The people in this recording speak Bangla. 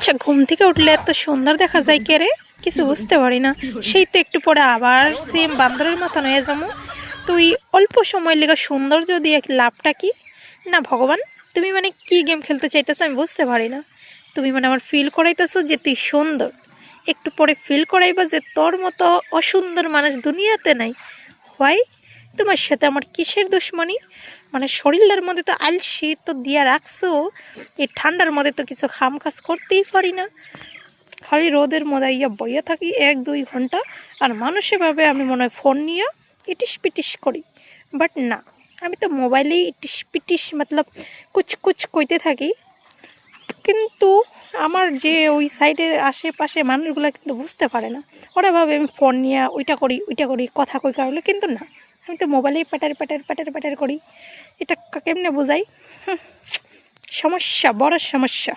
আচ্ছা, ঘুম থেকে উঠলে এত সুন্দর দেখা যায় কে রে? কিছু বুঝতে পারি না। সেই তো একটু পরে আবার সেম বান্দরের মতন হয়ে যাবো। তুই অল্প সময়ের লেগে সৌন্দর্য দিয়ে লাভটা কি? না ভগবান, তুমি মানে কি গেম খেলতে চাইতেছো আমি বুঝতে পারি না। তুমি মানে আমার ফিল করাইতেছো যে তুই সুন্দর, একটু পরে ফিল করাইবা যে তোর মতো অসুন্দর মানুষ দুনিয়াতে নাই। হোয়াই? তোমার সাথে আমার কিসের দুশ্মনী? মানে শরীরের মধ্যে তো আলসি তো দিয়া রাখছো, এই ঠান্ডার মধ্যে তো কিছু খাম কাজ করতেই পারি না, খালি রোদের মধ্যে ইয়া বইয়া থাকি 1-2 ঘন্টা। আর মানুষে ভাবে আমি মনে হয় ফোন নিয়ে ইটিস পিটিস করি, বাট না, আমি তো মোবাইলেই ইটিস পিটিস মতলব কুচ কুচ কইতে থাকি। কিন্তু আমার যে ওই সাইডে আশেপাশে মানুষগুলো কিন্তু বুঝতে পারে না। ওরা ভাবে আমি ফোন নিয়ে ওইটা করি কথা কই কারলে, কিন্তু না, আমি তো মোবাইলেই প্যাটার প্যাটার প্যাটার প্যাটার করি। এটা কেমনে বোঝাই? সমস্যা, বড় সমস্যা।